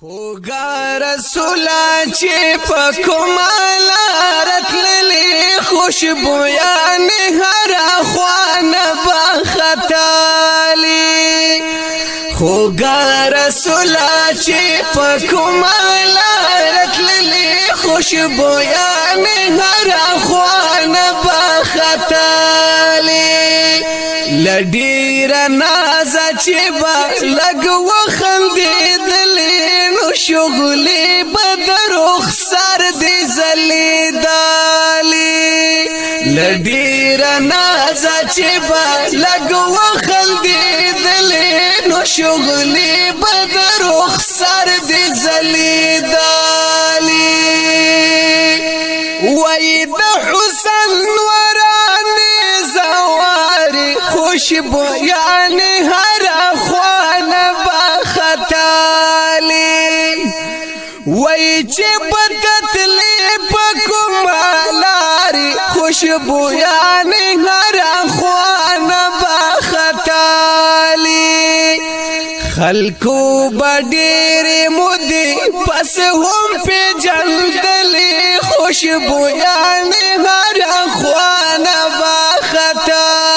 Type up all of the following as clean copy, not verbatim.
خوگا رسولا چی پا کمالا رتللی خوشبویان هر خوان بخطالی خوگا رسولا چی پا کمالا رتللی خوشبویان هر خوان بخطالی لدیر نازا چی با لگو خندیدلی شغلی بدر اخسار دی زلی دالی لدیر نازا چی با لگو خلدی دلی نو شغلی بدر اخسار دی زلی دالی وی دا حسن ورانی زواری خوشبو یعنی هر خوان بخطالی وی چی بدتلی بکمالاری خوشبو یعنی هر خوان بخطالی خلقو بدیر مدی پس هم پی جلدلی خوشبو یعنی هر خوان بخطالی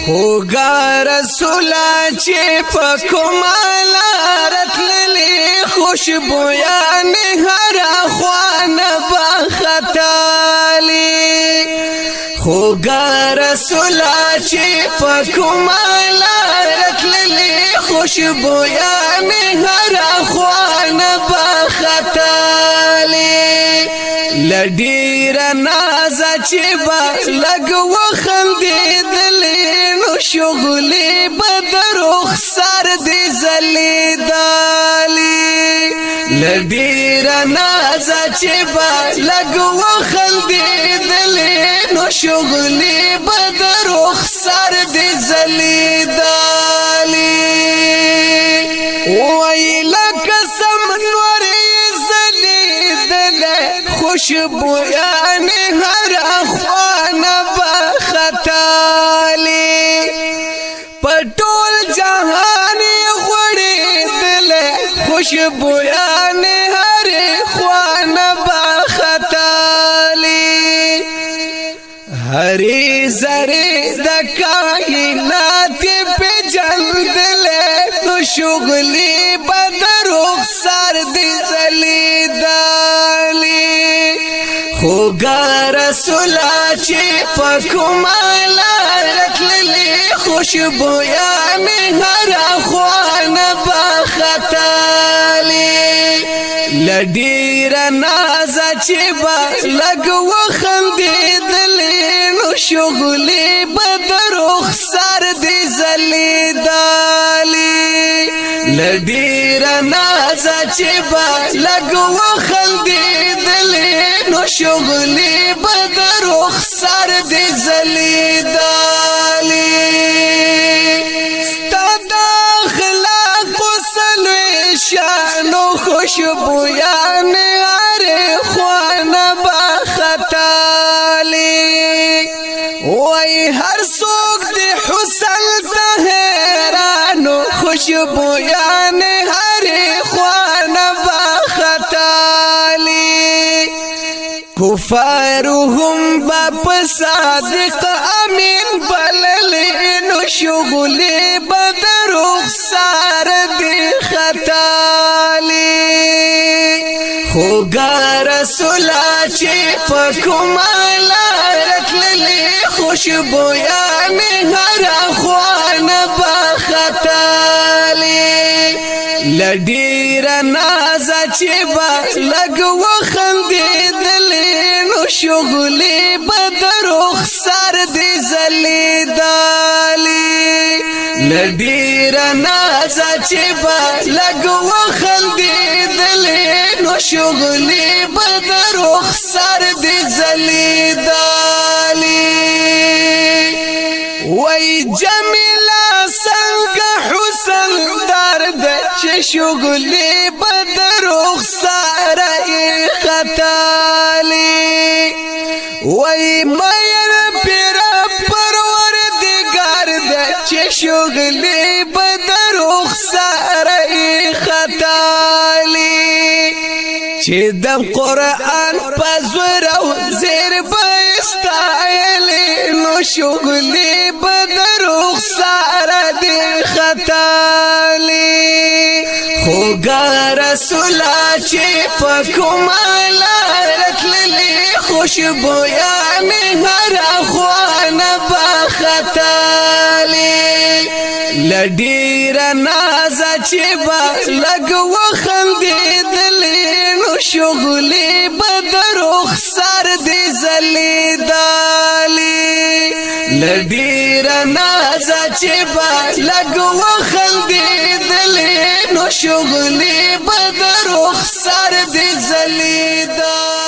خوگا رسولا چی پا کمالا رتللی خوشبویان هر خوان بخطالی خوگا رسولا چی پا کمالا رتللی خوشبویان هر خوان بخطالی لدیر نازا چی با لگو خندیدلی شغلی بدر اخسار دی زلی دالی لدیر نازا چی با لگو خندیدلی نو شغلی بدر اخسار دی زلی دالی وی لکسم نوری زلی دلی خوشبویان هر خوان بخطالی پټول جهانی غړي دل خوشبویان هر خوان بخطالی هری زری د کائنات په جلدل نو شغلی بدر اخسار دی زلی دالی خوگا رسولا چی پا کمالا رتللی خوشبویان هر خوان بخطالی لدیر نازا چی با لگو خندیدلی نو شغلی بدر اخسار دی زلی دالی لدیر نازا چی با لگو خندیدلی نو شغلی بدر اخسار دی زلی دالی شانو خوشبویان هر خوان بخطالی وی هر سوک دی حسن تهرانو خوشبویان هر خوان بخطالی کفارهم باپ صادق امین بللی نو شغلی بدر اخسار دی خطالی خوگا رسولا چی پا کمالا رتللی خوشبویان هر خوان بخطالی لدیر نازا چی با لگو خندیدلی نو شغلی بدر اخسار دی زلی دالی لدیر نازا چی با لگو خندیدلی نو شغلی بدر اخسار دی زلی دالی وی جمیلا سنگ حسن درد چه شغلی بدر اخسار خطالی وی مین پیرا پروردگار ده چه شغلی بدر اخسار خطالی چې د قرآن پزور او زیر بستایلی نو شغلی بدروخ سارا دی خطالی خوگا رسولا چې پکمالا رتللی خوشبویانی هر اخوان بخطالی لډیر نازا چې با لګ وخندېدلې نو شغلې بدروخ سر دې زلیدالې لډیر نازا چې با لګ وخندېدلې نو شغلې بدروخ سر دې زلیدالې